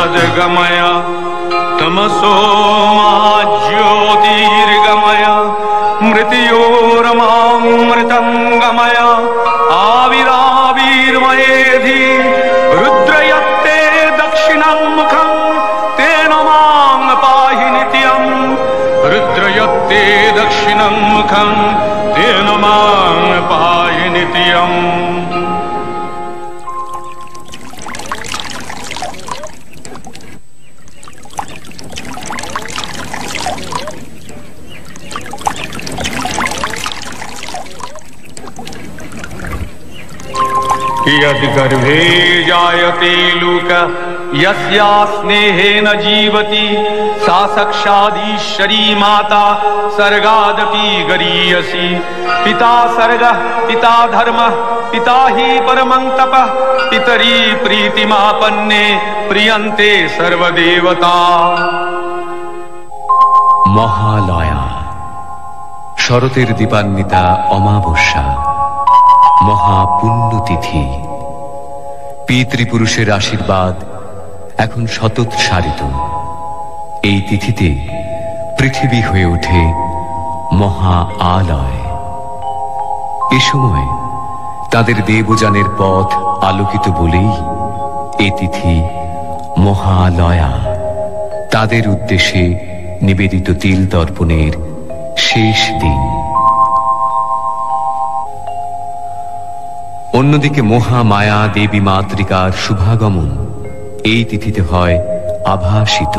ज्योतिराजगमय तमसो मा ज्योतिर्गमय मृत्योर्मामृतङ्गमय आविराविर्मयेधि रुद्रयत्ते दक्षिणं मुखं तेन मां पाहि नित्यं रुद्रयत्ते दक्षिणं मुखं तेन मां पाहि नित्यम्। यद्गर्भे जायते लोक यस्या स्नेहेन जीवति सा साक्षादीश्वरी माता सर्गादपि गरीयसी। पिता सर्गः पिता धर्मः पिता हि परमं तपः पितरी प्रीतिमापन्ने प्रियन्ते सर्वदेवता। महालया शरतेर दीपान्विता अमाबस्या মহাপুণ্যতিথি। পিতৃপুরুষের আশীর্বাদ এখন শতোৎসারিত। এই তিথিতে পৃথিবী হয়ে ওঠে মহা আলয়। এ সময় তাদের দেবযানের পথ আলোকিত বলেই এ তিথি মহালয়া। তাদের উদ্দেশ্যে নিবেদিত তিল তর্পণের শেষ দিন। অন্যদিকে মহামায়া দেবী মাতৃকার শুভাগমন এই তিথিতে হয় আভাসিত।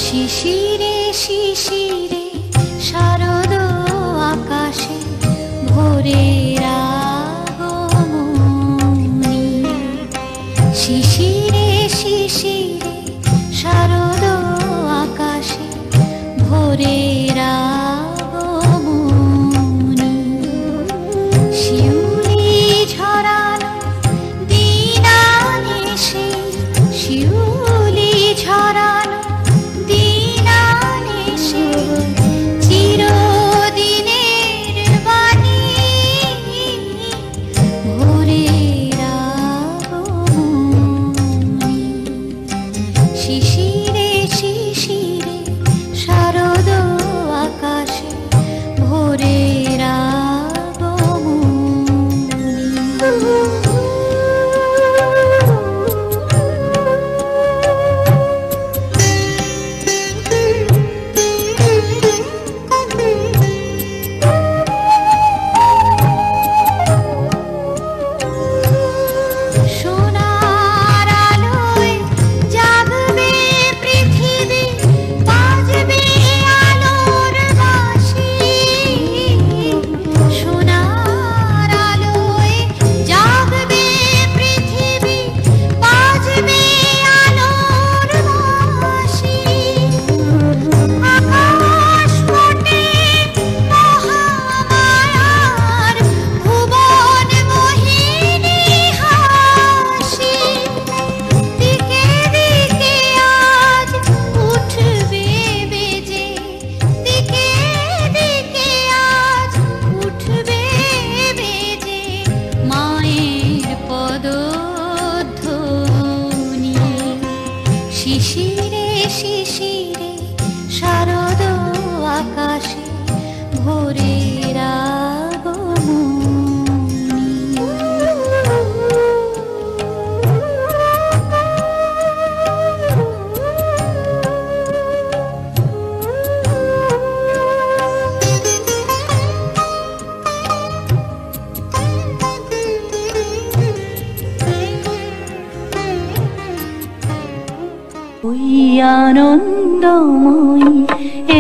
শিশিরে শিশিরে শারদ আকাশে ভোরের আগমনী। শিশিরে শিশিরে শারদ আকাশে ভোরের আগমনী। শিউলি ঝরানো দিনানিশি, শিউলি ঝরানো দিনানিশি চিরদিনের বাণী ভোরের আগমনী। শিশিরে শিশিরে শারদ আকাশে ভোরের সোনার আলোয় জাগবে পৃথিবী, বাজবে আলোর বাঁশি। সোনার আলোয় জাগবে পৃথিবী, বাজবে আলোর বাঁশি। আকাশ ফোটে মহামায়ার ভুবন মোহিনী হাসি। দিকে দিকে আজ উঠবে বেজে, দিকে দিকে আজ উঠবে বেজে মায়ের পদধ্বনি। শিশিরে শিশিরে শারদ আকাশে ভোরের ওই আনন্দময়ী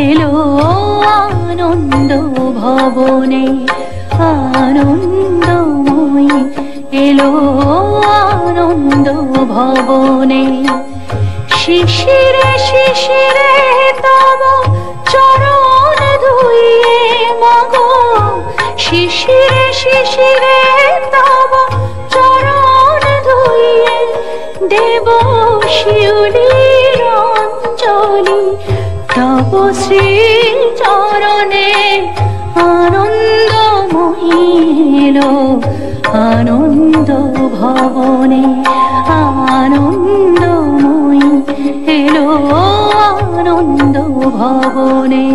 এলো আনন্দ ভবনে, আনন্দময়ী এলো আনন্দ ভবনে। শিশিরে শিশিরে তব চরণ ধুইয়ে মাগো, শিশিরে শিশিরে তব চরণ ধুইয়ে দেব শিউলির অঞ্জলি। তব শ্রী চরণে আনন্দময়ী এলো আনন্দ ভবনে আনন্দময়ী এলো আনন্দ ভবনে।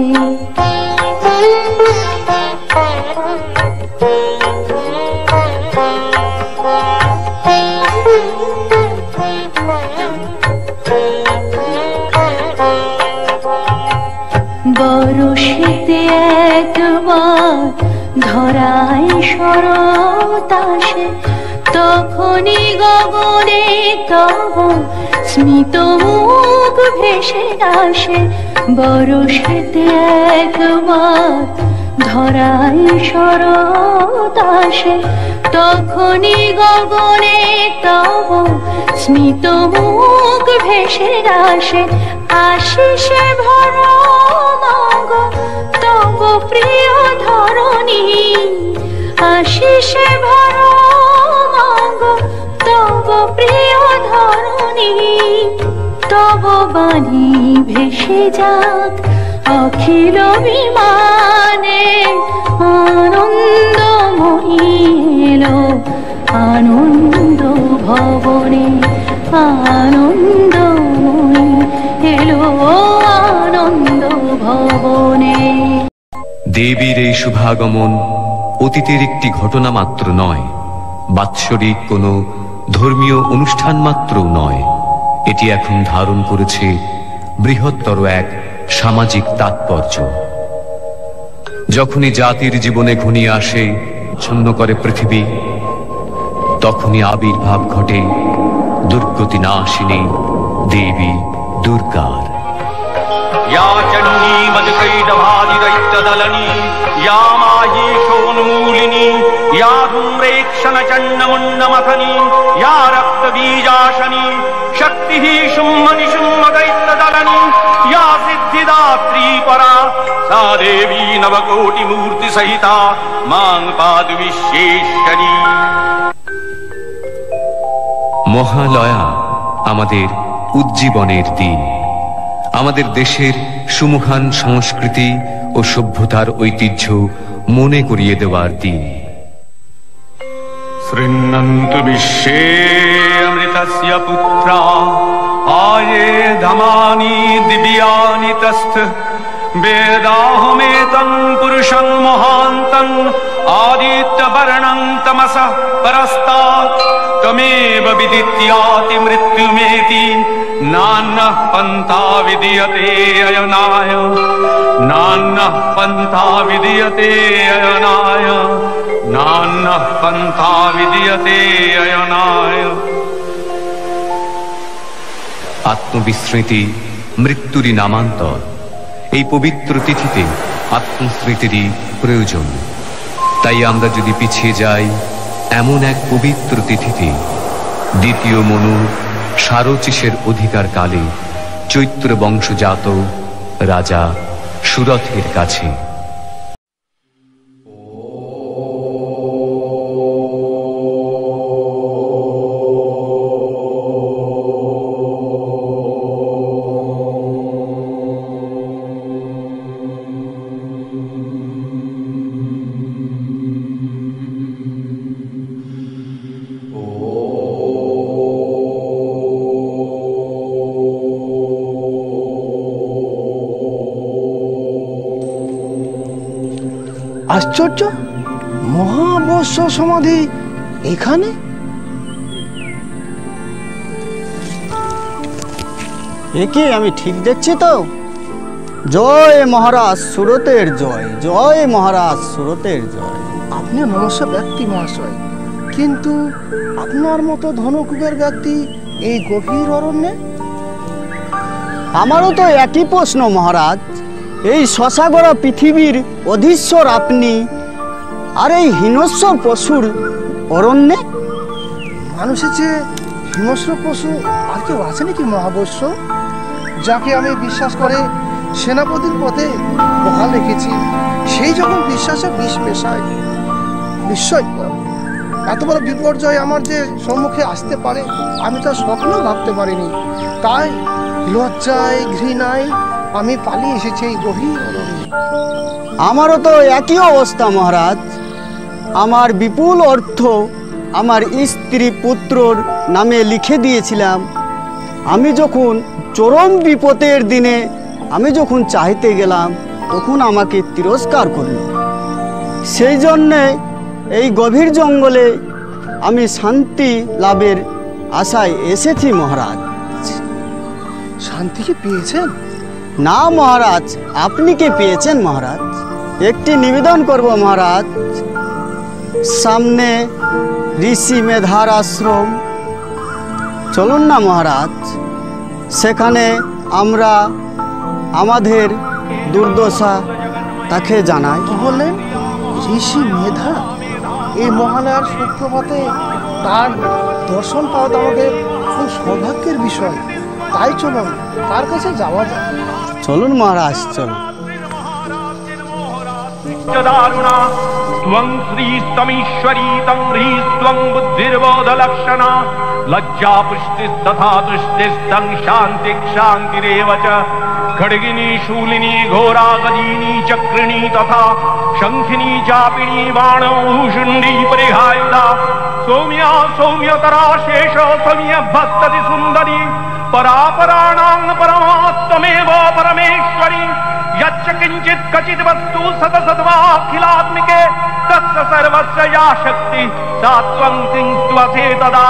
বরষেতে একবার ধরায় শরৎ আসে, তখনই গগনে তব স্মিত মুখ ভেসে আসে। বরষেতে একবার ধরায় শরৎ আসে, তখনই গগনে তব স্মিত মুখ ভেসে আসে। আশিসে ভরা মাগ তব প্রিয় ধরণী, আশিসে ভরা মাগ তব প্রিয় ধরণী। তব বাণী ভেসে যাক অখিল বিমানে, আনন্দময়ী এলো আনন্দ ভবনে, আনন্দময়ী এলো আনন্দ ভবনে। দেবীর এই শুভাগমন অতীতের একটি ঘটনা মাত্র নয়, বাৎসরিক কোনো ধর্মীয় অনুষ্ঠান মাত্রও নয়। এটি এখন ধারণ করেছে বৃহত্তর এক সামাজিক তাৎপর্য। যখনই জাতির জীবনে ঘনিয়ে আসে ছন্ন করে পৃথিবী, তখনই আবির্ভাব ঘটে দুর্গতি নাশিনী দেবী দুর্গার। या चण्डी मदकैटभादिदैत्यदलनी, या माहीशोन्मूलिनी, या धूम्रेक्षणचण्डमुण्डमथनी, या रक्तबीजाशनी, शक्तिः शुम्भनिशुम्भदैत्यदलनी, या सिद्धिदात्री परा, सा देवी नवकोटिमूर्तिसहिता मां पातु विश्वेश्वरी। মহালয়া আমাদের উজ্জীবনের দিন, আমাদের দেশের সুমহান সংস্কৃতি ও সভ্যতার ঐতিহ্য মনে করিয়ে দেওয়ার দিন। শৃণ্বন্তু বিশ্বে অমৃতস্য পুত্রা, আয়ে ধমানি দিব্যানি তস্থ। বেদাহমেতং পুরুষং মহান্তং, আদিত্যবর্ণং তমসঃ পরস্তাৎ। ত্বমেব বিদিত্যাতি মৃত্যুমেতি, নান্যঃ পন্থা বিদ্যতে অয়নায়, নান্যঃ পন্থা বিদ্যতে অয়নায়, নান্যঃ পন্থা বিদ্যতে অয়নায়। আত্মবিস্মৃতি মৃত্যুরই নামান্তর। এই পবিত্র তিথিতে আত্মস্মৃতিরই প্রয়োজন। তাই আমরা যদি পিছিয়ে যাই এমন এক পবিত্র তিথিতে, দ্বিতীয় মনু সারচিসের অধিকার কালে চৈত্র বংশজাত রাজা সুরথের কাছে আশ্চর্য, মহাবস্য সমাধি এখানে? একে আমি ঠিক দেখছি তো? জয় মহারাজ সুরতের জয়, জয় মহারাজ সুরতের জয়। আপনি মনুষ্য ব্যক্তি মহাশয়, কিন্তু আপনার মতো ধনকুবের ব্যক্তি এই গভীর অরণ্যে? আমারও তো একই প্রশ্ন মহারাজ। এই শশাগড়া পৃথিবীর অধীশ্বর আপনি, আর এই হিংস্র পশুর অরণ্যে? মানুষের যে হিংস্র পশু আর কেউ আছে নাকি মহাবস্য, যাকে আমি বিশ্বাস করে সেনাপতির পদে বহাল রেখেছি? সেই যখন বিশ্বাসে বিষ মেশায়, বিস্ময়কর। এত বড় বিপর্যয় আমার যে সম্মুখে আসতে পারে আমি তা স্বপ্নেও ভাবতে পারিনি। তাই লজ্জায় ঘৃণায় আমি পালিয়ে এসেছি এই গভীর অরণ্যে। আমারও তো একই অবস্থা মহারাজ। আমার বিপুল অর্থ আমার স্ত্রী পুত্রর নামে লিখে দিয়েছিলাম। আমি যখন চরম বিপদের দিনে আমি যখন চাইতে গেলাম তখন আমাকে তিরস্কার করল। সেই জন্যে এই গভীর জঙ্গলে আমি শান্তি লাভের আশায় এসেছি মহারাজ। শান্তি কি পেয়েছেন? না মহারাজ, আপনি কি পেয়েছেন মহারাজ? একটি নিবেদন করব মহারাজ। সামনে ঋষি মেধার আশ্রম, চলুন না মহারাজ, সেখানে আমরা আমাদের দুর্দশা তাকে জানাই। কি বললেন? ঋষি মেধা? এই মহালয়ার সুপ্রভাতে তার দর্শন পাওয়া তো আমাদের খুব সৌভাগ্যের বিষয়। তাই চলুন, তার কাছে যাওয়া যায়। চলুন মহারাজ, চলুন। दारुणा त्वं श्रीस्तमीश्वरी तं ह्रीस्त्वं बुद्धिर्बोधलक्षणा लज्जा पुष्टिस्तथा तुष्टिस्तं शान्तिरेव च खड्गिनी शूलिनी घोरा गदिनी चक्रिणी तथा शङ्खिनी चापिणी बाणभूषुण्डी परिहायुधा सौम्या सौम्यतरा शेष सौम्यभस्तति सुन्दरी परापराणां परमात्मेव परमेश्वरी यच्च किंचित् कचित् वस्तु सतसद्वाखिलात्मिके तस्य सर्वस्य या शक्ति सा त्वं किंस्त्वसे तदा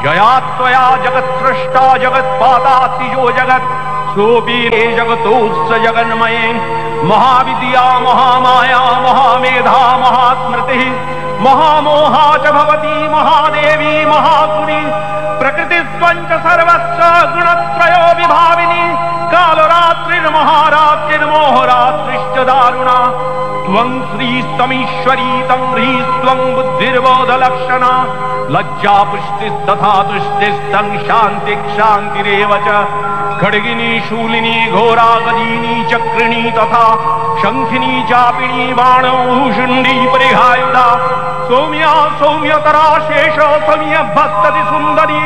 यया त्वया जगत्सृष्टा जगत्पादातिजो जगत् सोऽपि जगतोऽस्य जगन्मये महाविद्या महामाया महामेधा महास्मृतिः महामोहा च भवती महादेवी महासुरी प्रकृतिस्त्वं च सर्वस्य गुणत्रयो विभाविनी कालरात्रिर्महारात्रिर्मोहरात्रिश्च दारुणा त्वं श्रीस्तमीश्वरी तं ह्रीस्त्वं बुद्धिर्बोधलक्षणा लज्जा पुष्टिस्तथा तुष्टिस्तं शान्तिरेव च खड्गिनी शूलिनी घोरा गदिनी चक्रिणी तथा शङ्खिनी चापिणी बाणभूषुण्डी परिहायुधा सौम्या सौम्यतरा शेष सौम्यभस्तति सुन्दरी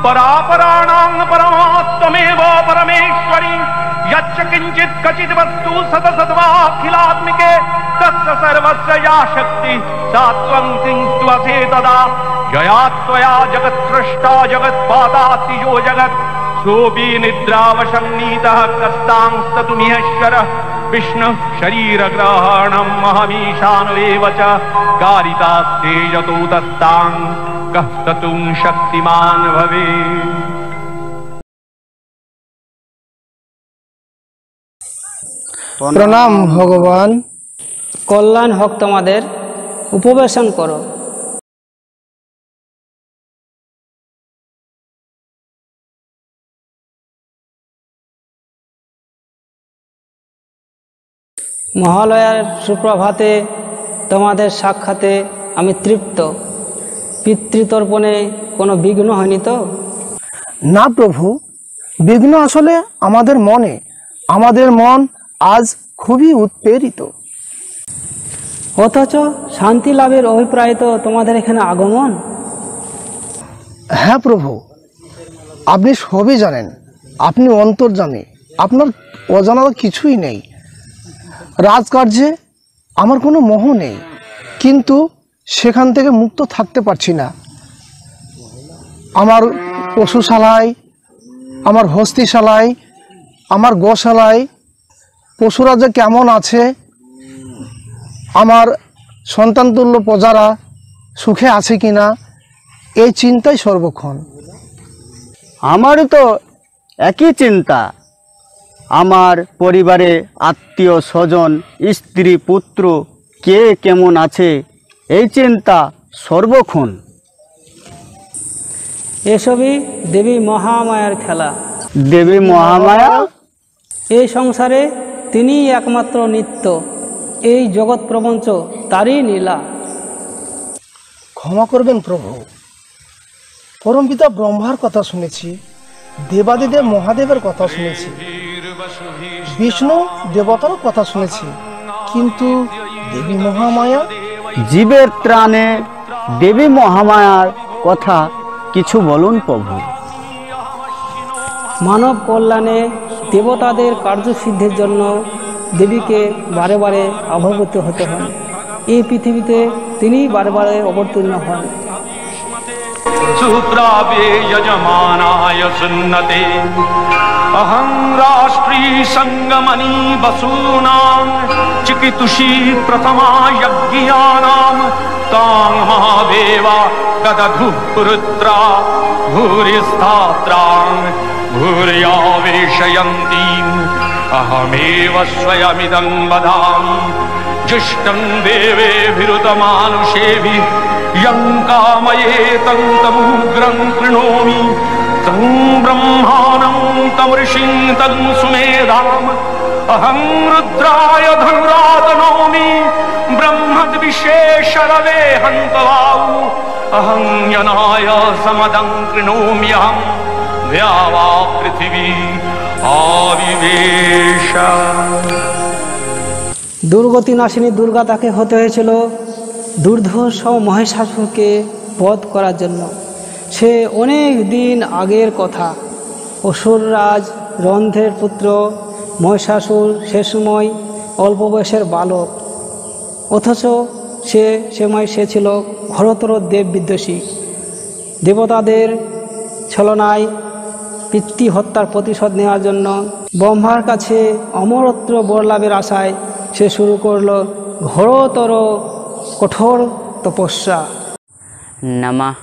परापराणां परमात्मेव परमेश्वरी यच्च किंचित् कचित् वस्तु सतसद्वाखिलात्मिके तस्य सर्वस्य या शक्ति सा त्वं किंस्त्वसे तदा यया त्वया जगत्सृष्टा जगत्पादातिजो जगत् सोऽपि निद्रावशन्नीतः कस्तांस्ततुमिहेश्वरः विष्णु शरीरग्रहणं महमीशानुरेव च कारितास्ते यतो तस्तां कः ततुं शक्तिमान् भवेत्। প্রণাম ভগবান। কল্যাণ হোক তোমাদের, উপবেশন করো। মহালয়ার সুপ্রভাতে তোমাদের সাক্ষাতে আমি তৃপ্ত। পিতৃতর্পণে কোনো বিঘ্ন হয়নি তো? না প্রভু, বিঘ্ন আসলে আমাদের মনে। আমাদের মন আজ খুবই উৎপীড়িত। অথচ শান্তি লাভের অভিপ্রায় তো তোমাদের এখানে আগমন। হ্যাঁ প্রভু, আপনি সবই জানেন। আপনি অন্তর্যামী, আপনার অজানা কিছুই নেই। রাজকার্যে আমার কোনো মোহ নেই, কিন্তু সেখান থেকে মুক্ত থাকতে পারছি না। আমার পশুশালায়, আমার হস্তিশালায়, আমার গোশালায় পশুরা যে কেমন আছে, আমার সন্তানতুল্য প্রজারা সুখে আছে কিনা, এই চিন্তাই সর্বক্ষণ। আমারও তো একই চিন্তা। আমার পরিবারে আত্মীয় স্বজন, স্ত্রী পুত্র কে কেমন আছে, এই চিন্তা সর্বক্ষণ। এসবই দেবী মহামায়ার খেলা। দেবী মহামায়া? এই সংসারে তিনিই একমাত্র নিত্য। এই জগৎ প্রপঞ্চ তারই লীলা। ক্ষমা করবেন প্রভু, পরমপিতা ব্রহ্মার কথা শুনেছি, দেবাদিদেব মহাদেবের কথা শুনেছি, বিষ্ণু দেবতারও কথা শুনেছি, কিন্তু দেবী মহামায়া? জীবের ত্রাণে দেবী মহামায়ার কথা কিছু বলুন প্রভু। মানব কল্যাণে দেবতাদের কার্যসিদ্ধির জন্য দেবীকে বারে বারে আবির্ভূত হতে হয়। এই পৃথিবীতে তিনি বারে বারে অবতীর্ণ হন। सूत्रावे यजमानाय सुन्नते अहं राष्ट्री संगमनी वसूनां चिकितुषी प्रथमा यज्ञानां तां महादेवा ददधु पुरुत्रा भूरिस्थात्रां भूर्यावेशयन्तीम् अहमेव स्वयमिदं वदामि जुष्टं देवेभिरुतमानुषेभिः यं कामयेतं तमुग्रं कृणोमि तं ब्रह्माणं तं ऋषिं तं सुमेधाम् अहं रुद्राय धनुरातनोमि ब्रह्मद्विशेषरवे हन्तवाउ अहं यनाय समदं कृणोम्यहं द्यावा पृथिवी आविवेश। দুর্গতি নাশিনী দুর্গা তাকে হতে হয়েছিল দুর্ধর্ষ মহিষাসুরকে বধ করার জন্য। সে অনেক দিন আগের কথা। অসুররাজ রন্ধ্রের পুত্র মহিষাসুর সে সময় অল্প বয়সের বালক, অথচ সে ছিল ঘোরতর দেব বিদ্বেষী। দেবতাদের ছলনায় পিতৃ হত্যার প্রতিশোধ নেওয়ার জন্য ব্রহ্মার কাছে অমরত্ব বর লাভের আশায় সে শুরু করল ঘোরতর কঠোর তপস্যা। নমঃ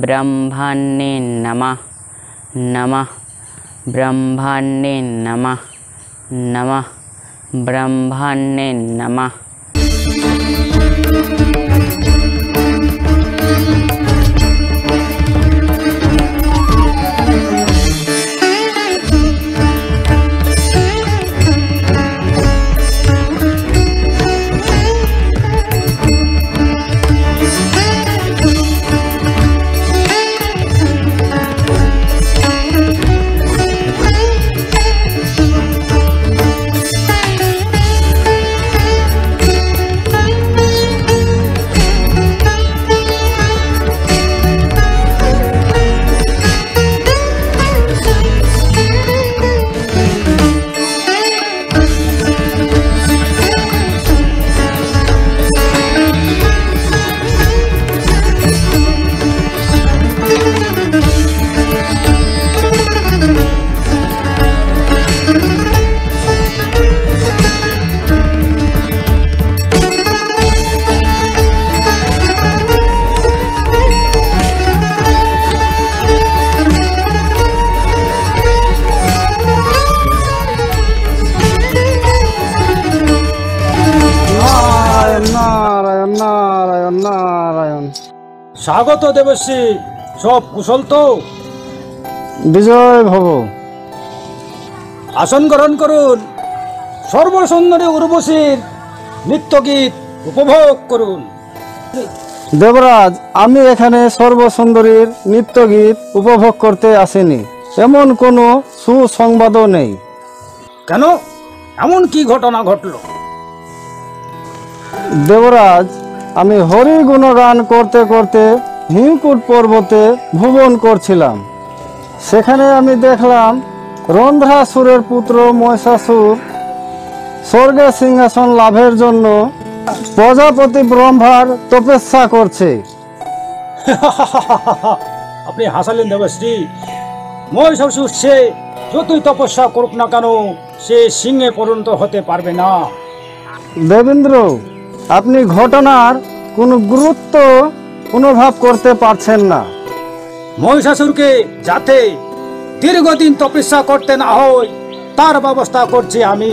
ব্রহ্মাণ্যে নমঃ নমঃ ব্রহ্মাণ্যে নমঃ নমঃ ব্রহ্মাণ্যে নমঃ। স্বাগত দেবশ্রী, সব কুশল তো? বিজয় ভব। আসন গ্রহণ করুন, সর্বসুন্দরী উর্বশীর নৃত্যগীত উপভোগ করুন। দেবরাজ, আমি এখানে সর্বসুন্দরীর নৃত্যগীত উপভোগ করতে আসিনি, এমন কোনো সুসংবাদও নেই। কেন? এমন কি ঘটনা ঘটল? দেবরাজ, আমি হরি গুণগান করতে করতে হিমকুট পর্বতে ভ্রমণ করছিলাম। সেখানে আমি দেখলাম রন্ধ্রাসুরের পুত্র মহিষাসুর স্বর্গে সিংহাসন লাভের জন্য প্রজাপতি ব্রহ্মার তপস্যা করছে। আপনি হাসালেন দেবশ্রী। মহিষাসুর সে যতই তপস্যা করুক না কেন, সে সিংহে পরিণত হতে পারবে না। দেবেন্দ্র, আপনি ঘটনার কোনো গুরুত্ব অনুভব করতে পারছেন না। মহিষাসুরকে যাতে দীর্ঘদিন তপস্যা করতে না হয় তার ব্যবস্থা করছি আমি।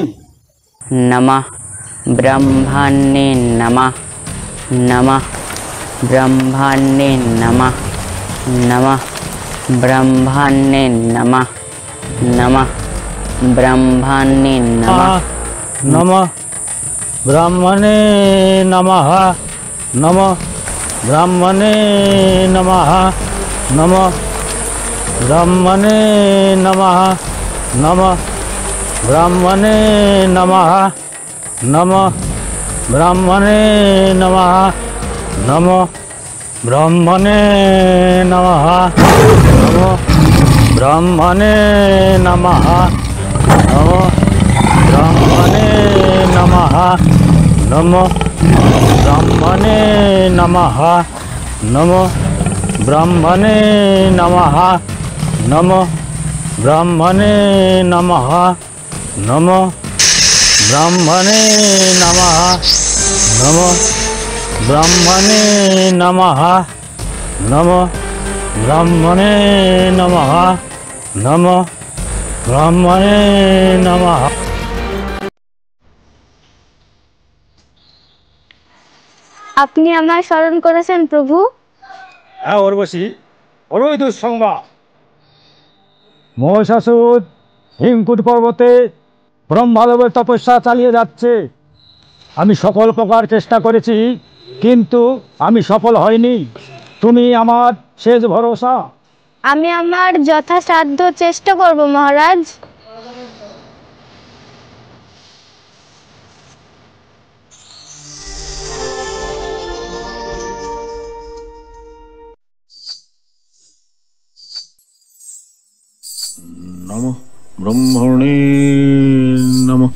নমঃ ব্রহ্মাণ্যে নমঃ নমঃ ব্রহ্মাণ্যে নমঃ নমঃ ব্রহ্মাণ্যে নমঃ নমঃ ব্রহ্মাণ্যে নমঃ নমঃ ব্রাহ্মণে নমঃ নমঃ ব্রাহ্মণে নমঃ নমঃ ব্রাহ্মণে নমঃ নমঃ ব্রাহ্মণে নমঃ নমঃ ব্রাহ্মণে নমঃ নমঃ ব্রাহ্মণে নমঃ নমঃ ব্রাহ্মণে নমঃ নমঃ ব্রাহ্মণে নমঃ নমঃ ব্রাহ্মণে নমঃ নমঃ ব্রাহ্মণে নমঃ নমো ব্রাহ্মণে নমঃ নমো ব্রাহ্মণে নমঃ নমো ব্রাহ্মণে নমঃ নমো ব্রাহ্মণে নমঃ নমো ব্রাহ্মণে নমঃ। আপনি আমায় স্মরণ করেছেন প্রভু। হ্যাঁ উর্বশী, বড়ই দুঃসংবাদ। মহিষাসুর হিমকুট পর্বতে ব্রহ্মাদেবের তপস্যা চালিয়ে যাচ্ছে। আমি সকল প্রকার চেষ্টা করেছি, কিন্তু আমি সফল হইনি। তুমি আমার শেষ ভরসা। আমি আমার যথাসাধ্য চেষ্টা করব মহারাজ। নমঃ ব্রহ্মণে নমঃ।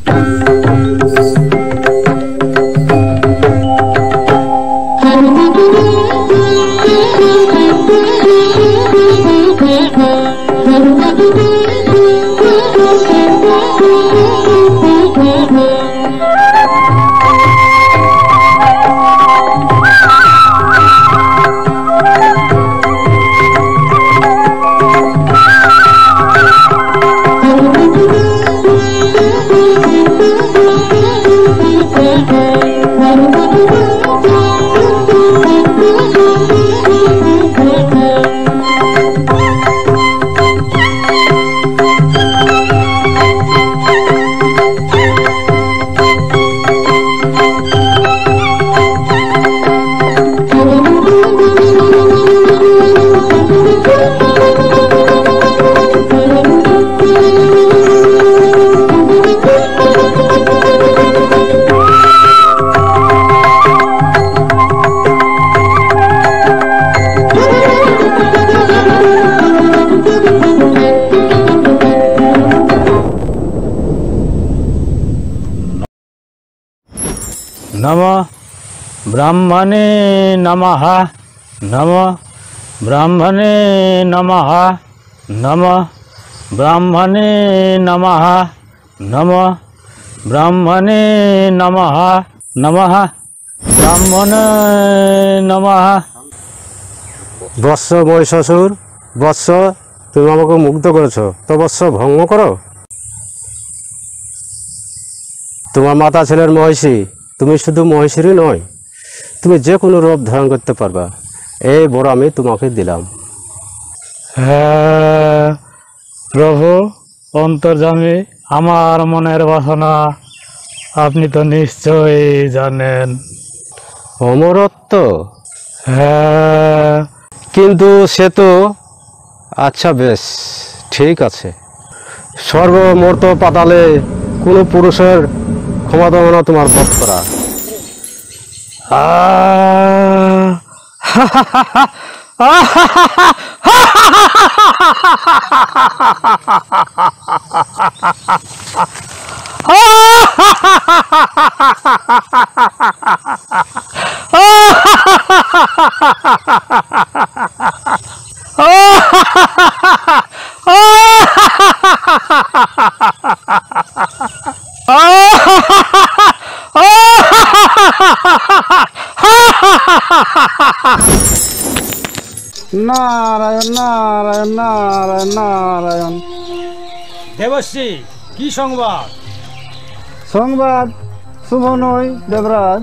নমো ব্রাহ্মণে নমঃ নমো ব্রাহ্মণে নমঃ নমো ব্রাহ্মণে নমঃ নমো ব্রাহ্মণে নমঃ নমঃ ব্রাহ্মণে নমঃ। বৎস মহিষাসুর, বৎস তুমি আমাকে মুগ্ধ করেছো, তো বৎস ভঙ্গ করো। তোমার মাতা ছেলের মহিষী, তুমি শুধু মহিষীরই নয়, তুমি যে কোনো রূপ ধারণ করতে পারবা। এই বড় আমি তোমাকে দিলাম। হ্যাঁ প্রভু অন্তর্যামী, আমার মনের বাসনা আপনি তো নিশ্চয়ই জানেন। অমরত্ব? হ্যাঁ। কিন্তু সে তো, আচ্ছা বেশ ঠিক আছে। সর্বমর্ত পাতালে কোনো পুরুষের ক্ষমতা না তোমার বধ করা। নারায়ণ নারায়ণ নারায়ণ নারায়ণ। দেবশ্রী, কি সংবাদ? সংবাদ শুভ নয় দেবরাজ।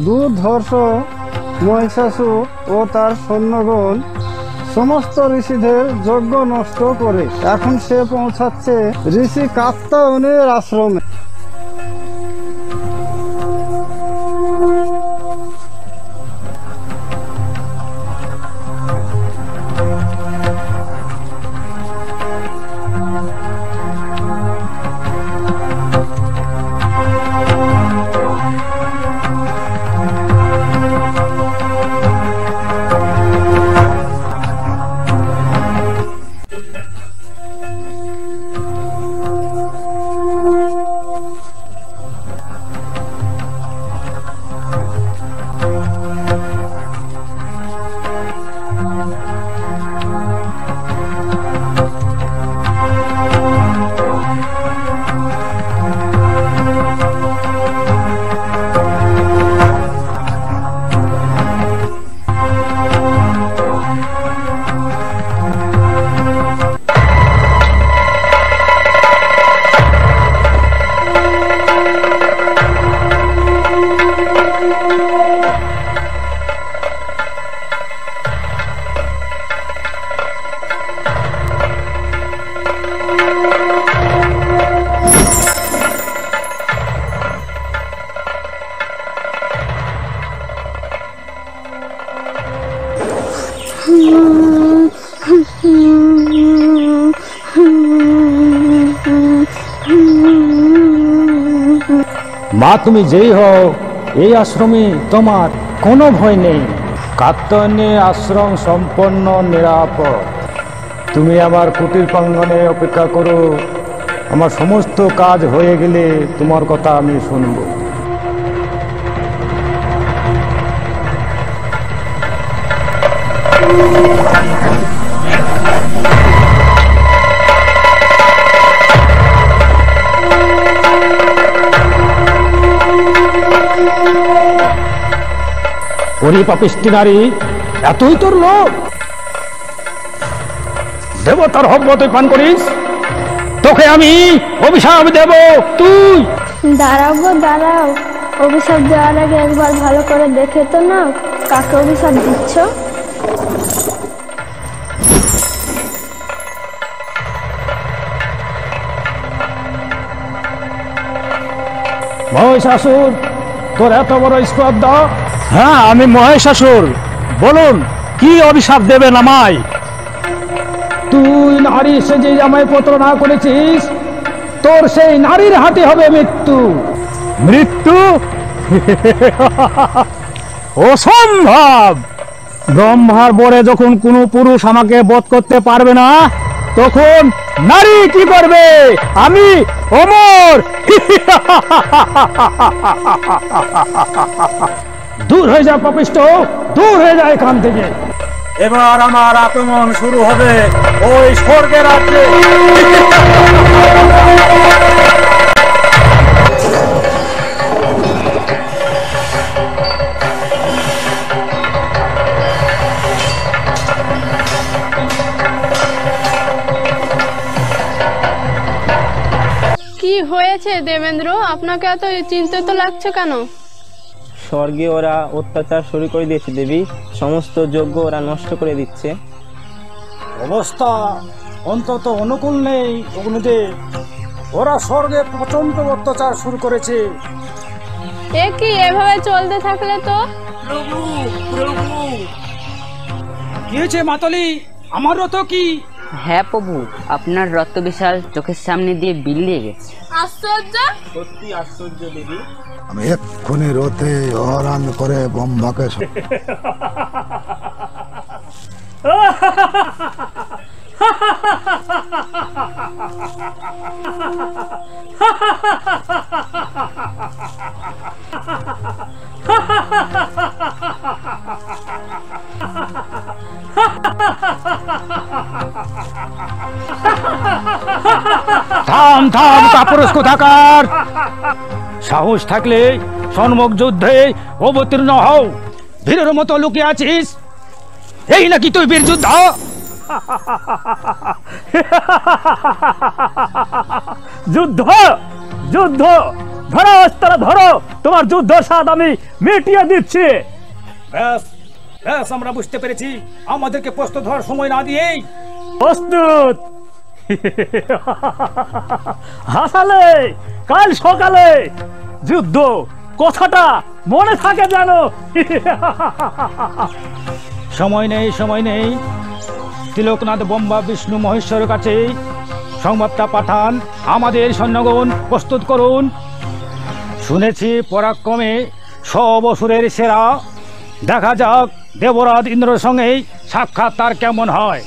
দুর্ধর্ষ মহিষাসুর ও তার সৈন্যগণ সমস্ত ঋষিদের যজ্ঞ নষ্ট করে এখন সে পৌঁছাচ্ছে ঋষি কাত্যায়নের আশ্রমে। মা, তুমি যেই হও, এই আশ্রমে তোমার কোনো ভয় নেই। কাত্যায়নে আশ্রম সম্পন্ন নিরাপদ। তুমি আমার কুটির প্রাঙ্গণে অপেক্ষা করো। আমার সমস্ত কাজ হয়ে গেলে তোমার কথা আমি শুনবো। ওরে পাপিষ্টি নারী, এতই তোর লোক? দেবতার হব্য তুই পান করিস? তোকে আমি অভিশাপ দেব। তুই দাঁড়াও গো দাঁড়াও, অভিশাপ দেওয়ার আগে একবার ভালো করে দেখে তো না কাকে অভিশাপ দিচ্ছ। মহিষাসুর, তোর এত বড় স্পর্ধা? হ্যাঁ, আমি মহিষাসুর। বলুন, কি অভিশাপ দেবেন আমায়? তুই নারী সেজে আমায় প্রতারণা করেছিস, তোর সেই নারীর হাতে হবে মৃত্যু। মৃত্যু? অসম্ভব! ব্রহ্মার বরে যখন কোনো পুরুষ আমাকে বধ করতে পারবে না, তখন নারী কি করবে? আমি অমর। দূর হয়ে যা পাপিষ্ঠ, দূর হয়ে যা এখান থেকে। এবার আমার আক্রমণ শুরু হবে ওই স্বর্গের রাজ্যে। কি হয়েছে দেবেন্দ্র, আপনাকে এত চিন্তিত লাগছে কেন? স্বর্গে ওরা অত্যাচার শুরু করে দিয়েছে দেবী, সমস্ত যজ্ঞ ওরা নষ্ট করে দিচ্ছে। অবস্থা অন্তত অনুকূল নেই অগ্নিদেব। ওরা স্বর্গে প্রচন্ড অত্যাচার শুরু করেছে। এ কি, এভাবে চলতে থাকলে তো? কি হয়েছে মাতলি? আমার রথ কি? হ্যাঁ প্রভু, আপনার রথ বিশাল চোখের সামনে দিয়ে বিলিয়ে গেছে। আশ্চর্য! সত্যি আশ্চর্য দেবী। আমি এক্ষুনি রথে অরান করে ব্রহ্মাকে থাম থাম কাপুরুষ কোথাকার! সাহস থাকলে সম্মুখ যুদ্ধে অবতীর্ণ হও। বীরের মতো লুকিয়ে আছিস? এই নাকি তুই বীর যোদ্ধা? যুদ্ধ যুদ্ধ ধরো, অস্ত্র ধরো, তোমার যুদ্ধ স্বাদ আমি মিটিয়ে দিচ্ছি। ব্যাস ব্যাস, আমরা বুঝতে পেরেছি। আমাদেরকে প্রস্তুত হওয়ার সময় না দিয়েই প্রস্তুত। হাসালে কাল সকালে যুদ্ধ, কথাটা মনে থাকে জানো। সময় নেই, সময় নেই। তিলকনাথ ব্রহ্মা বিষ্ণু মহেশ্বরের কাছে সংবাদটা পাঠান, আমাদের সৈন্যগণ প্রস্তুত করুন। শুনেছি পরাক্রমে সব অসুরের সেরা। দেখা যাক দেবরাজ ইন্দ্রের সঙ্গে সাক্ষাৎ তার কেমন হয়।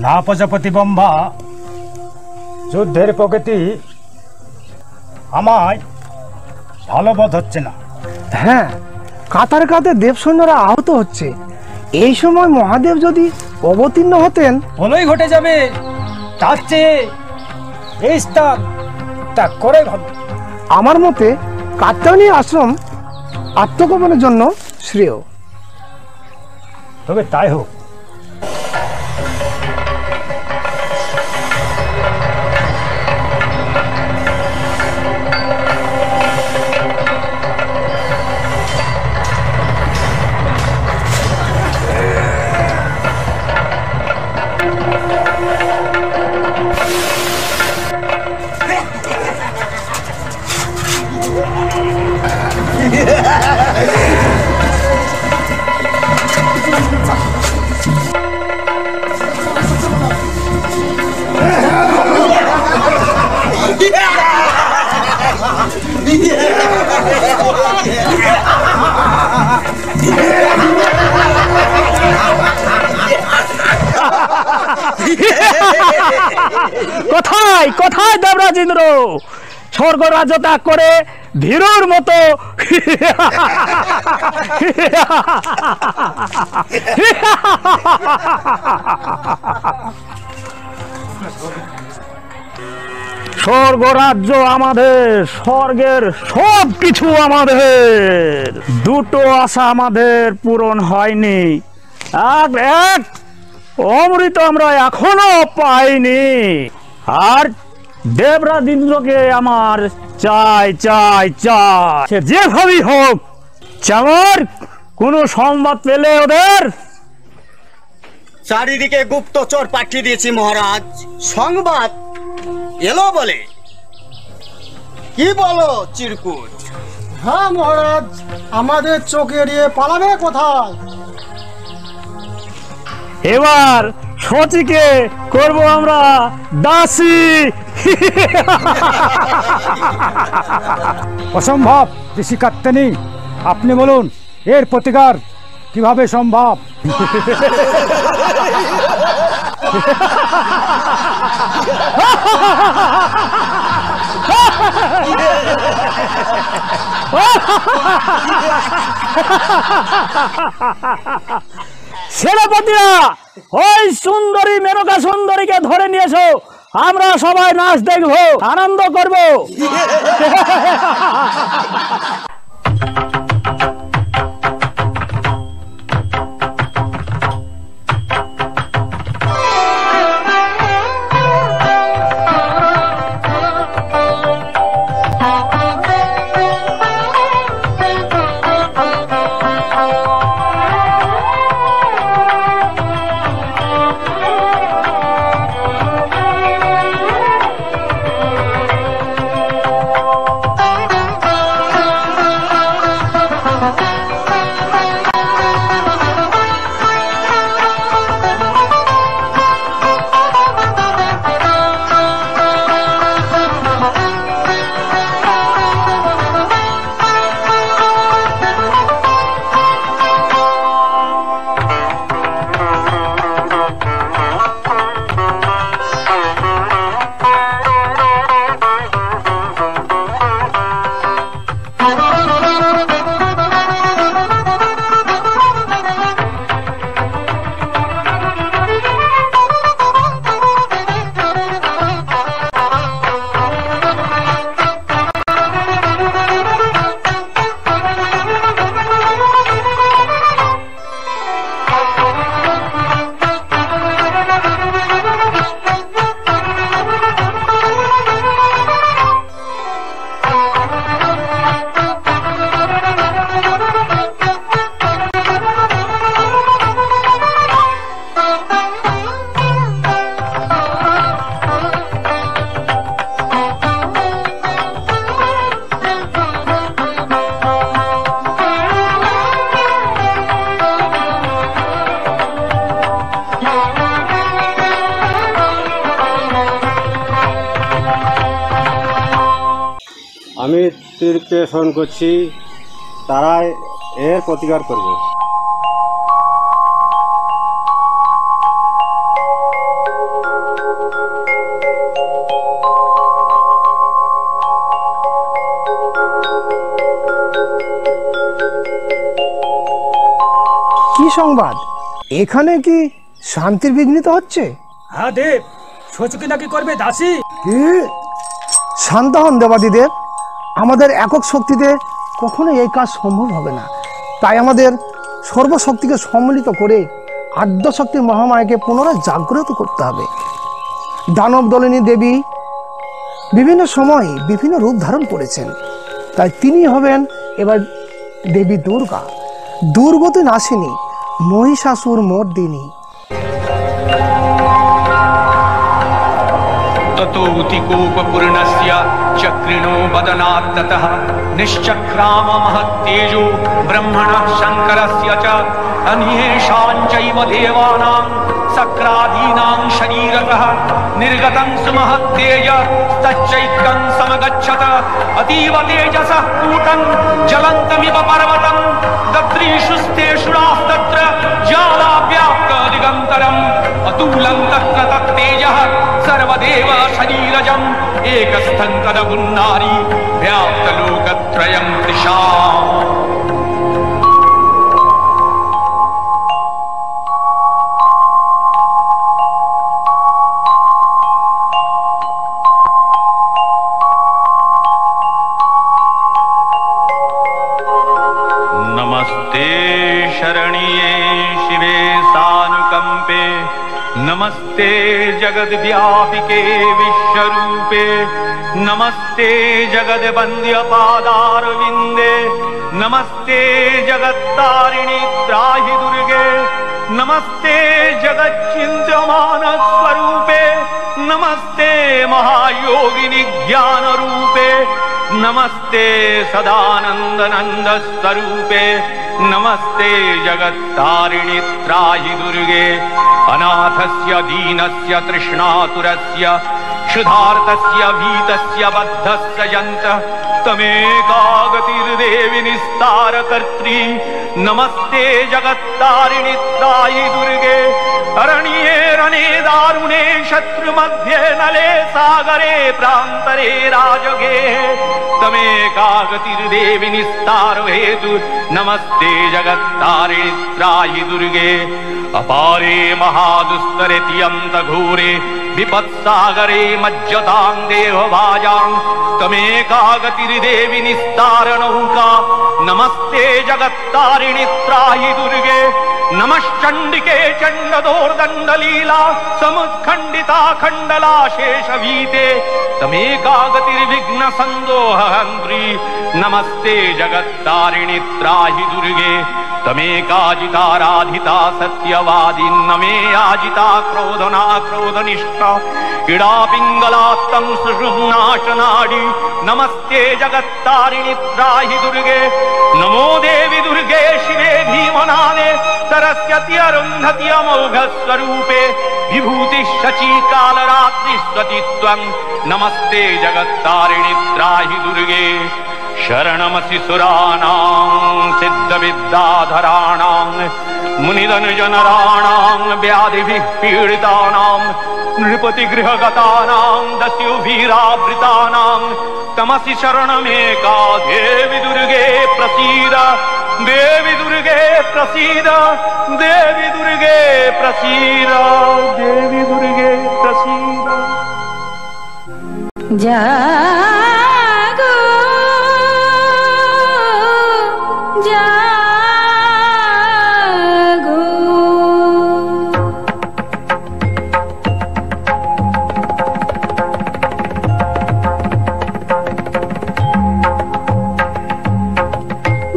না প্রজাপতি ব্রহ্মা, যুদ্ধের প্রকৃতি আমায় ভালো বোধ হচ্ছে না। হ্যাঁ, কাতার কাতে দেব সৈন্যরা আহত হচ্ছে। এই সময় মহাদেব যদি অবতীর্ণ হতেন, ভালোই ঘটে যাবে। তার চেয়ে এই স্থান ত্যাগ করে ভালো। আমার মতে কাত্যায়নী আশ্রম আত্মগোপনের জন্য শ্রেয়। তবে তাই হোক। কোথায় কোথায় দেবরাজেন্দ্র? স্বর্গ রাজ্য ত্যাগ করে ভীরুর মতো স্বর্গরাজ্য আমাদের, স্বর্গের সব কিছু আমাদের। দুটো আশা আমাদের পূরণ হয়নি। এক অমৃত আমরা এখনো পাইনি। আর দেবরাজেন্দ্রকে আমার চাই চাই চাই, সে যেভাবেই হোক। আমার কোনো সংবাদ পেলে ওদের? চারিদিকে গুপ্তচর পাঠিয়ে দিয়েছি মহারাজ। সংবাদ এলো বলে। কি বলো চিরকুট? হ্যাঁ মহারাজ, আমাদের চোখ এড়িয়ে পালাবে কোথায়? এবার সচিকে করব আমরা দাসী। অসম্ভব ঋষি কাত্যায়নী, আপনি বলুন এর প্রতিকার কিভাবে সম্ভব? সেনাপতিরা, ওই সুন্দরী মেনকা সুন্দরীকে ধরে নিয়ে এসো। আমরা সবাই নাচ দেখবো, আনন্দ করবো। আমি তীরকে স্মরণ করছি, তারাই এর প্রতিকার করবে। কি সংবাদ? এখানে কি শান্তির বিঘ্নিত হচ্ছে? হ্যাঁ দেব, শচীকে নাকি করবে দাসী। কি? শান্ত হন দেবাদিদেব, আমাদের একক শক্তিতে কখনো এই কাজ সম্ভব হবে না। তাই আমাদের সর্বশক্তিকে সম্মিলিত করে আদ্যশক্তি মহামায়াকে পুনরায় জাগ্রত করতে হবে। দানব দলিনী দেবী বিভিন্ন সময় বিভিন্ন রূপ ধারণ করেছেন, তাই তিনি হবেন এবার দেবী দুর্গা, দুর্গতি নাশিনী, মহিষাসুর মর্দিনী। ततोऽतिकोपपूर्णस्य चक्रिणो वदनात्ततः निश्चक्राम महत्तेजो ब्रह्मणः शङ्करस्य च अन्येषां चैव देवानां सक्रादीनां शरीरतः निर्गतं सुमहत्तेज तच्चैक्यं समगच्छत अतीव तेजसः कूटं ज्वलन्तमिव पर्वतं दद्रीषुस्तेषुरास्तत्र ज्वालाव्याप्त दिगन्तरम् अतुलं तत्र तत्तेजः सर्वदेव शरीरजम् एकस्थं कदगुन्नारी व्याप्तलोकत्रयं दिशाम्। नमस्ते शरण्ये शिवे सानुकंपे, नमस्ते जगद्व्यापिके विश्वरूपे, नमस्ते जगद्वन्द्य पादारविन्दे, नमस्ते जगत्तारिणि त्राहि दुर्गे, नमस्ते जगच्चिन्त्यमान स्वरूपे, नमस्ते महायोगिनि ज्ञानरूपे, नमस्ते सदानंद नंद स्वरूपे, नमस्ते जगत्तारिणि त्राहि दुर्गे, अनाथस्य दीनस्य तृष्णातुरस्य क्षुधार्तस्य भीतस्य बद्धस्य यन्तः तमेकागतिर्देवि निस्तारकर्त्री, नमस्ते जगत्तारिणि त्राहि दुर्गे, अरण्ये रणे दारुणे शत्रुमध्ये नले सागरे प्रान्तरे राजगे तमेकागतिर्देवि निस्तार हेतु, नमस्ते जगत्तारिणि त्राहि दुर्गे, अपारे महादुस्तरे तियन्त घोरे विपत्सागरे मज्जतां देहभाजां तमेकागतिर्देवि निस्तार नौका, नमस्ते जगत्तारिणि त्राहि दुर्गे, नमश्चण्डिके चण्डदोर्दण्डलीला समुत्खण्डिता खण्डला शेषवीते तमेकागतिर्विघ्न संदोहन्त्री, नमस्ते जगत्तारिणि त्राहि दुर्गे, तमेकाजिताराधिता सत्यवादी, नमे याजिता क्रोधना क्रोधनिष्ठा इडा पिंगलात्तं सुषुम्नाशनाडी, नमस्ते जगत्तारिणि त्राहि दुर्गे, नमो देवी दुर्गे शिवे भीमनादे सरस्वती अरुन्धति अमोघ स्वरूपे, विभूति शची कालरात्रि स्वतित्वं, नमस्ते जगत्तारिणि त्राहि दुर्गे, शरणमसि सुराणां सिद्धविद्याधराणां मुनिधनुजनराणां व्याधिभिः पीडितानां नृपतिगृहगतानां दस्युभिरावृतानां तमसि शरणमेका देवी दुर्गे प्रसीद, देवी दुर्गे प्रसीद, देवी दुर्गे प्रसीद, देवी दुर्गे प्रसीद। जागो जागो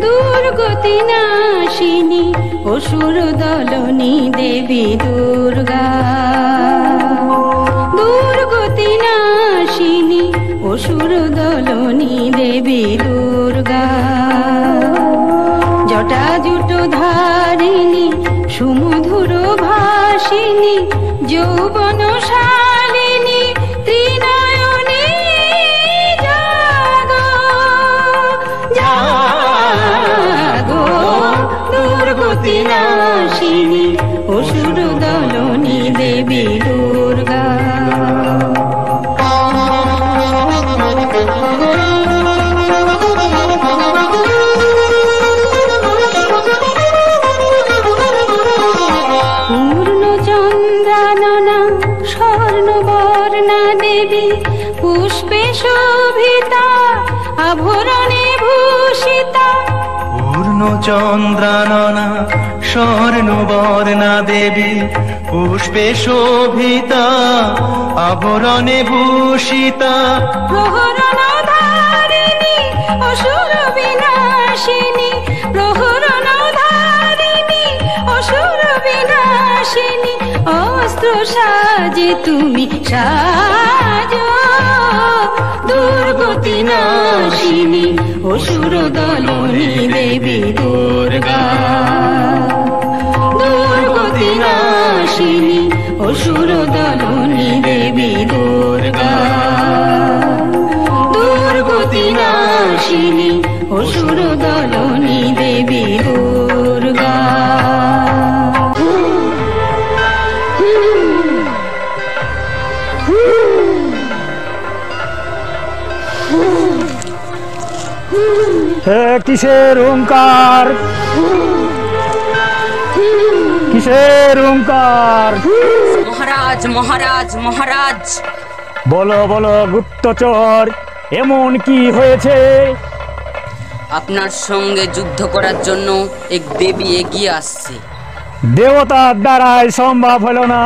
दुर्गति नाशिनी असुर दलनी देवी दुर्गा, दुर्गति नाशिनी असुर दलनी देवी दुर्गा, जटाजुट धारिणी सुमधुर भाषिणी यौवनशालिनी त्रिनयनी जागो শোভিতা আভরণে ভূষিতা পূর্ণ চন্দ্রাননা স্বর্ণবর্ণা দেবী পুষ্পে শোভিতা আভরণে ভূষিতা প্রহরণধারিণী অসুর বিনাশিনী প্রহরণধারিণী অসুর বিনাশিনী অস্ত্র সাজে তুমি সাজো দুর্গতি নাশিনী অসুর দলনী দেবী দুর্গা দুর্গতি নাশিনী অসুর দলনী দেবী দুর্গা দুর্গতি নাশিনী অসুর দলনী দেবী দুর্গা হে কিসের ওঙ্কার, কিসের ওঙ্কার? মহারাজ মহারাজ মহারাজ, বলো বলো গুপ্তচর, এমন কি হয়েছে? আপনার সঙ্গে যুদ্ধ করার জন্য এক দেবী এগিয়ে আসছে। দেবতার দ্বারাই সম্ভব হলো না,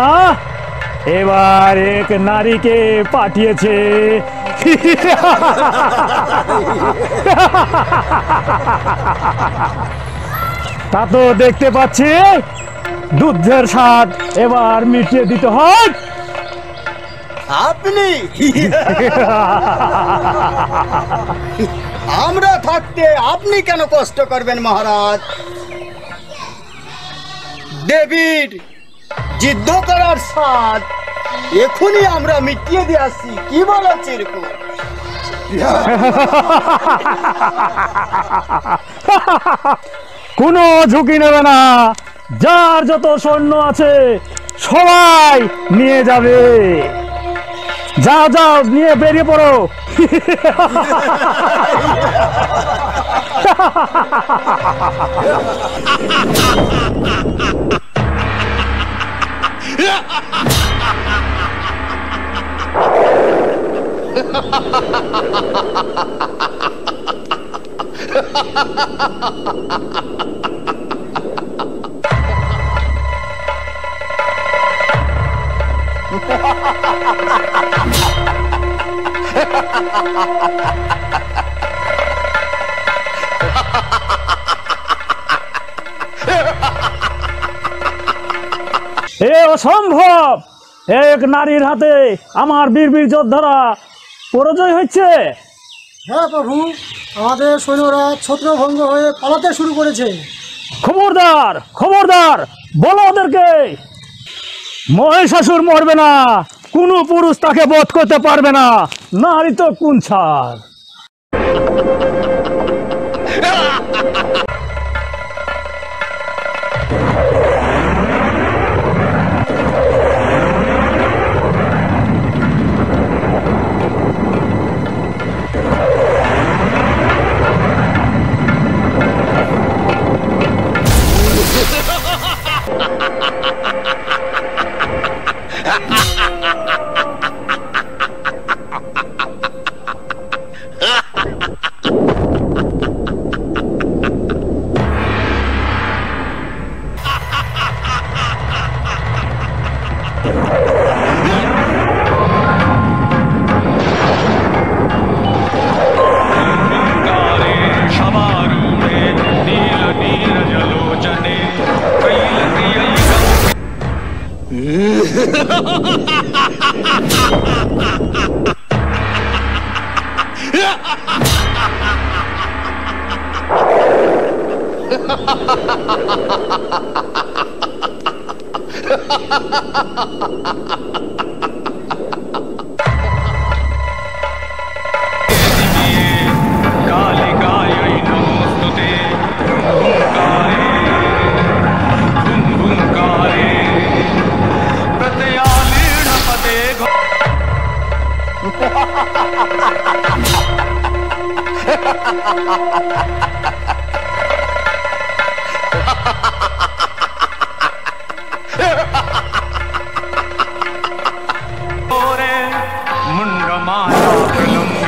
এবার এক নারীকে পাঠিয়েছে। তা তো দেখতে পাচ্ছি দুধের স্বাদ এবার মিটিয়ে দিতে হয়। আপনি আমরা থাকতে আপনি কেন কষ্ট করবেন মহারাজ? ডেভিড যুদ্ধ করার স্বাদ এখনই আমরা মিটিয়ে দিয়ে আসছি। কি বলো চিরকু? কোনো ঝুঁকি নেবে না, যার যত সৈন্য আছে সবাই নিয়ে যাবে। যাও যাও, নিয়ে বেরিয়ে পড়ো। এ অসম্ভব, এক নারীর হাতে আমার বীর বীর যোদ্ধারা পরাজয় হচ্ছে। হ্যাঁ প্রভু, আমাদের সৈন্যরা ছত্রভঙ্গ হয়ে পালাতে শুরু করেছে। খবরদার খবরদার, বলো ওদেরকে মহিষাসুর মরবে না, কোনো পুরুষ তাকে বধ করতে পারবে না, নারী তো কোন ছাড়। मुंडमाला प्रलंब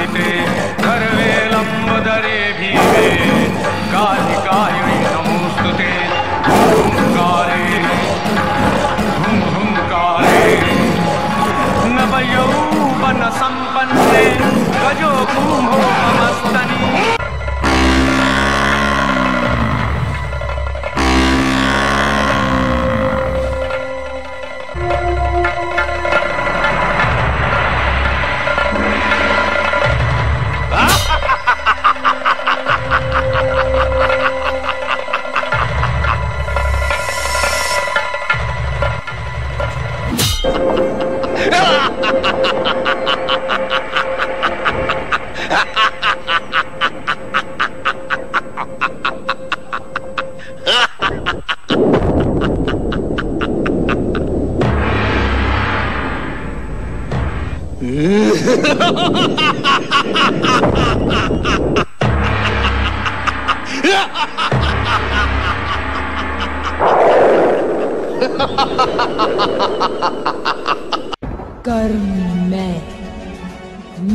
कर्म में,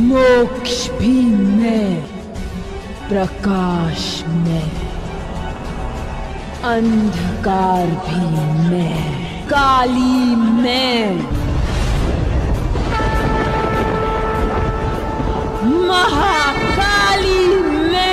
मोक्ष भी में, प्रकाश में, अंधकार भी में, काली में, महाकाली में।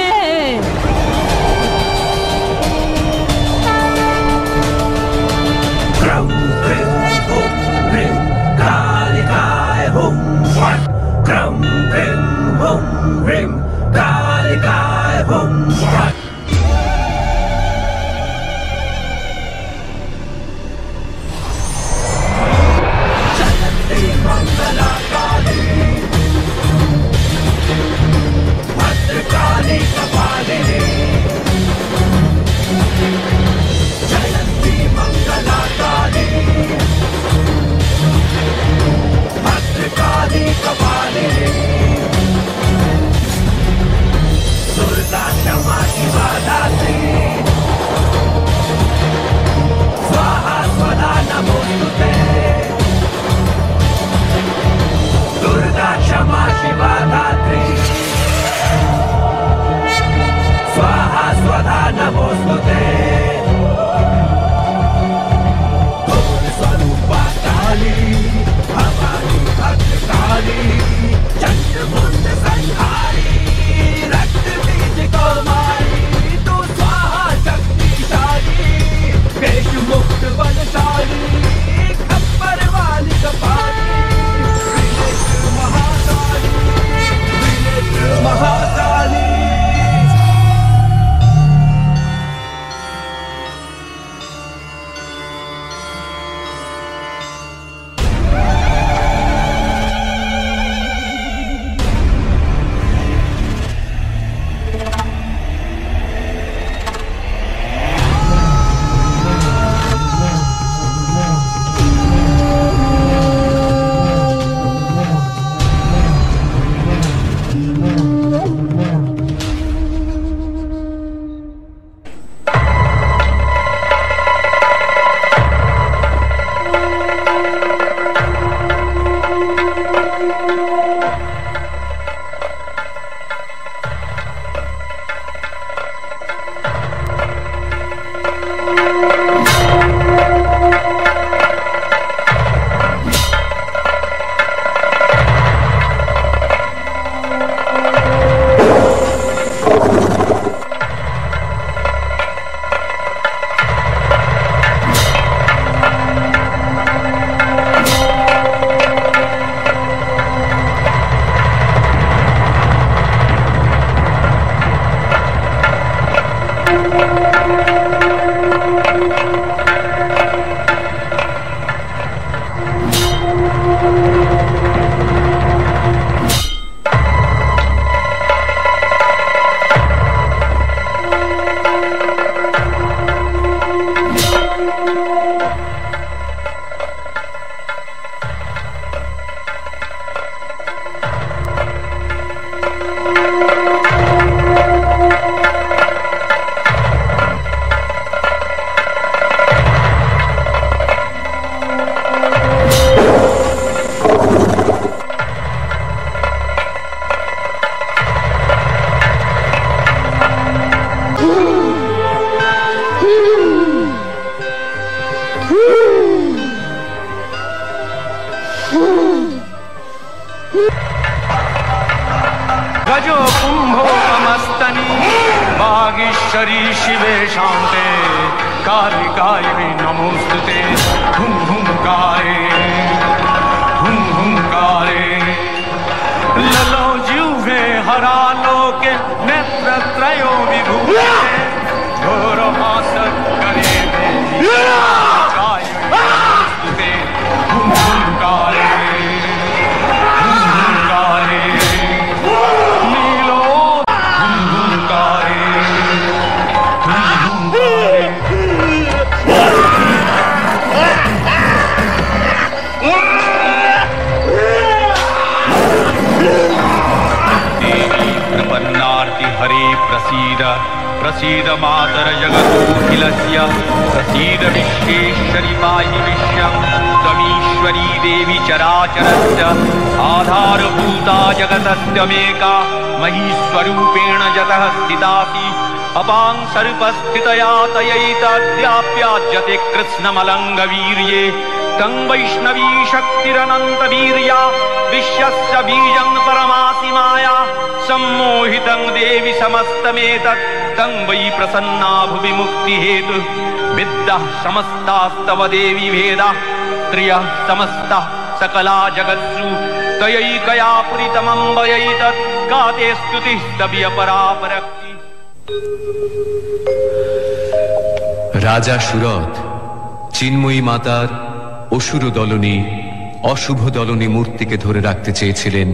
Krum, krim, hum, rim, Kalikaye, hum, what? Krum, krim, hum, rim, Kalikaye, hum, what? Chalanti Mangala Kali, Bhadrakali Kapalini, Chalanti Mangala Kali, Bhadrakali Kapalini, Durga Kama Shiva Dhatri, Swaha Swada Namostute, Durga Kama Shiva Dhatri, Swaha Swada Namostute, Swarupa Kali, Bhavani Bhadrakali, Chandramunda Sanhari, Rakta Bij Kumari, Tu Swaha Shakti-shali, Desh Mukt Balshali, Khappar Wali Kapali, Vinitra Mahakali, Vinitra Mahakali. गजो Kumbho नमस्तनी बागीश्वरी शिवे शांते कालिकाय नमोस्तुते हुम हुंकारे ललो जिह्वे हरालोके नेत्रत्रयो विभूते घोरहास करे कालिकाय नमोस्तुते हुम हुंकारे हरे प्रसीद प्रसीद मातर जगतोऽखिलस्य प्रसीद विश्वेश्वरि पाहि विश्वं त्वमीश्वरी देवी चराचरस्य आधारभूता जगतस्यमेका महीस्वरूपेण जतः स्थितासि अपां सर्पस्थितया तयैतद्याप्याज्यते कृत्स्नमलङ्गवीर्ये तं वैष्णवी शक्तिरनन्तवीर्या विश्वस्य बीजं परमासि माया सम्मोहितं देवि समस्तमेतत् तं वै प्रसन्ना भुवि मुक्तिहेतुः विद्याः समस्तास्तव देवी भेदाः स्त्रियः समस्ताः सकला जगत्सु तयैकया पुरितमम्बयैतत् का ते स्तुतिः स्तव्यपरापरक्ति। রাজা সুরথ চিন্ময়ী মাতার অসুর দলনী অশুভ দলনী মূর্তিকে ধরে রাখতে চেয়েছিলেন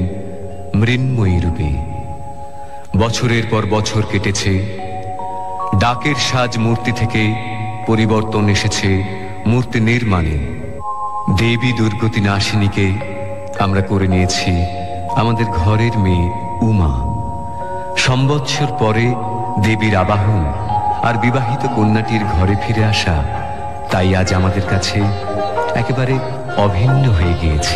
মৃন্ময়ী রূপে। বছরের পর বছর কেটেছে, ডাকের সাজ মূর্তি থেকে পরিবর্তন এসেছে মূর্তি নির্মাণে। দেবী দুর্গতি নাশিনীকে আমরা করে নিয়েছি আমাদের ঘরের মেয়ে উমা। সম্বৎসর পরে দেবীর আবাহন আর বিবাহিত কন্যাটির ঘরে ফিরে আসা তাই আজ আমাদের কাছে একেবারে অভিন্ন হয়ে গিয়েছে।